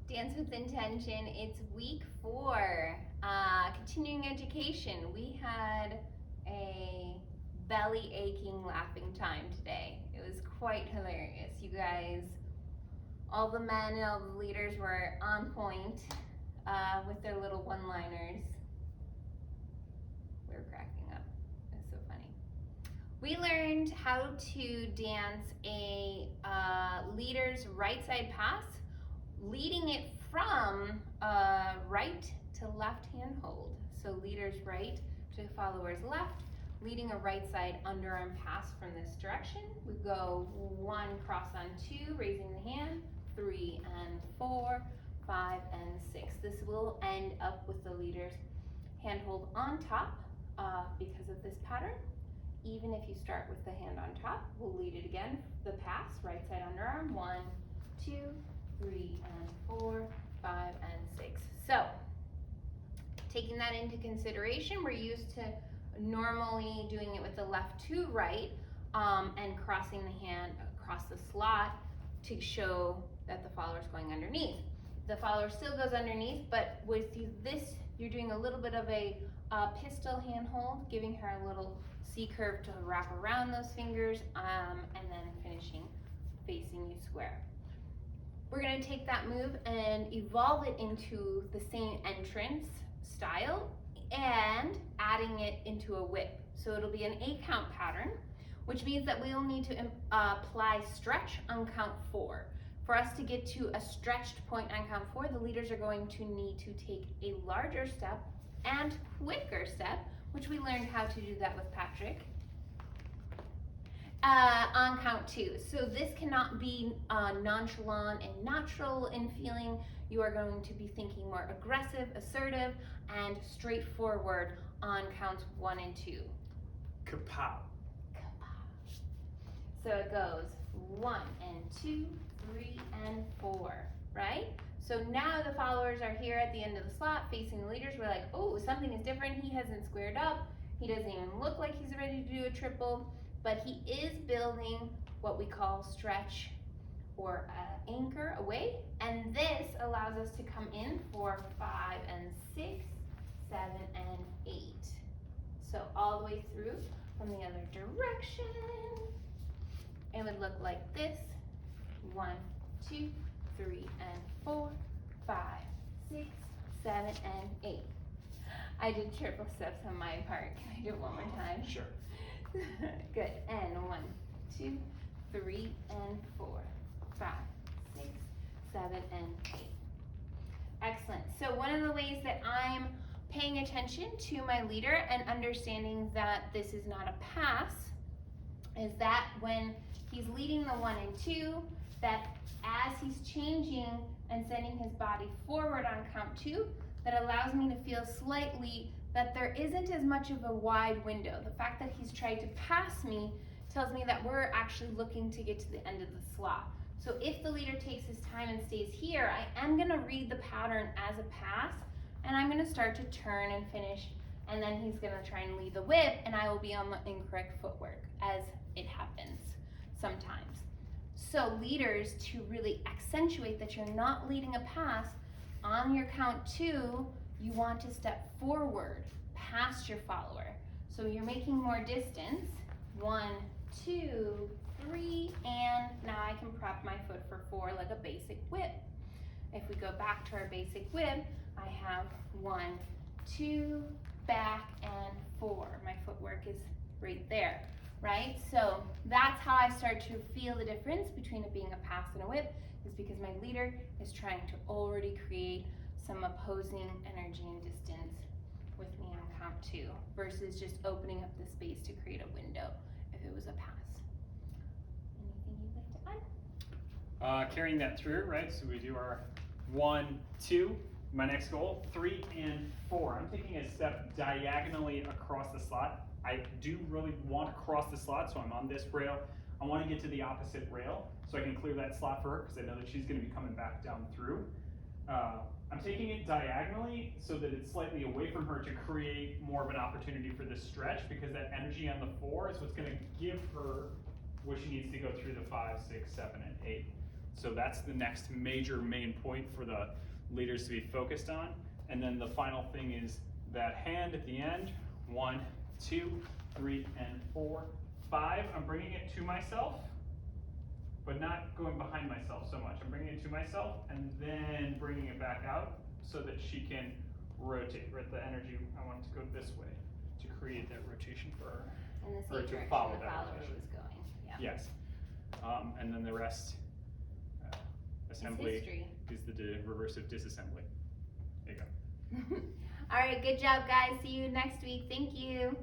Dance with Intention, it's week 4, continuing education. We had a belly aching laughing time today. It was quite hilarious. You guys, all the men and all the leaders were on point with their little one-liners. We were cracking up. It was so funny. We learned how to dance a leader's right side pass, leading it from right to left hand hold. So leader's right to follower's left, leading a right side underarm pass from this direction. We go 1, cross on 2, raising the hand, 3 and 4, 5 and 6. This will end up with the leader's hand hold on top because of this pattern. Even if you start with the hand on top, we'll lead it again. The pass, right side underarm, 1, 2, 3 and 4, 5 and 6. So, taking that into consideration, we're used to normally doing it with the left to right and crossing the hand across the slot to show that the follower is going underneath. The follower still goes underneath, but with this, you're doing a little bit of a pistol hand hold, giving her a little C curve to wrap around those fingers, and then finishing facing you square. We're going to take that move and evolve it into the same entrance style and adding it into a whip. So it'll be an 8 count pattern, which means that we'll need to apply stretch on count 4. For us to get to a stretched point on count 4, the leaders are going to need to take a larger step and quicker step, which we learned how to do that with Patrick, on count 2. So this cannot be nonchalant and natural in feeling. You are going to be thinking more aggressive, assertive, and straightforward on counts 1 and 2. Kapow. Kapow. So it goes 1 and 2, 3 and 4, right? So now the followers are here at the end of the slot facing the leaders. We're like, oh, something is different. He hasn't squared up. He doesn't even look like he's ready to do a triple, but he is building what we call stretch or anchor away. And this allows us to come in for 5 and 6, 7 and 8. So all the way through from the other direction. It would look like this. 1, 2, 3 and 4, 5, 6, 7 and 8. I did triple steps on my part. Can I do it one more time? Sure. Good. And 1, 2, 3 and 4, 5, 6, 7 and 8. Excellent. So one of the ways that I'm paying attention to my leader and understanding that this is not a pass is that when he's leading the 1 and 2, that as he's changing and sending his body forward on count 2, that allows me to feel slightly that there isn't as much of a wide window. The fact that he's tried to pass me tells me that we're actually looking to get to the end of the slot. So if the leader takes his time and stays here, I am gonna read the pattern as a pass, and I'm gonna start to turn and finish, and then he's gonna try and lead the whip, and I will be on the incorrect footwork, as it happens sometimes. So leaders, to really accentuate that you're not leading a pass, on your count 2, you want to step forward past your follower. So you're making more distance. 1, 2, 3, and now I can prop my foot for 4 like a basic whip. If we go back to our basic whip, I have 1, 2, back, and 4. My footwork is right there, right? So that's how I start to feel the difference between it being a pass and a whip, is because my leader is trying to already create some opposing energy and distance with me on count 2 versus just opening up the space to create a window if it was a pass. Anything you'd like to add? Carrying that through, right? So we do our 1, 2. My next goal, 3 and 4. I'm taking a step diagonally across the slot. I do really want to cross the slot, so I'm on this rail. I want to get to the opposite rail so I can clear that slot for her because I know that she's going to be coming back down through. I'm taking it diagonally so that it's slightly away from her to create more of an opportunity for this stretch, because that energy on the 4 is what's going to give her what she needs to go through the 5, 6, 7, and 8. So that's the next major main point for the leaders to be focused on. And then the final thing is that hand at the end. 1, 2, 3, and 4, 5. I'm bringing it to myself, but not going behind myself so much. I'm bringing it to myself and then bringing it back out so that she can rotate. Right, the energy, I want it to go this way to create that rotation for her. In the Or same to direction follow the that follower rotation. was going. Yeah. Yes. And then the rest, assembly history. is the reversive disassembly. There you go. All right, good job, guys. See you next week. Thank you.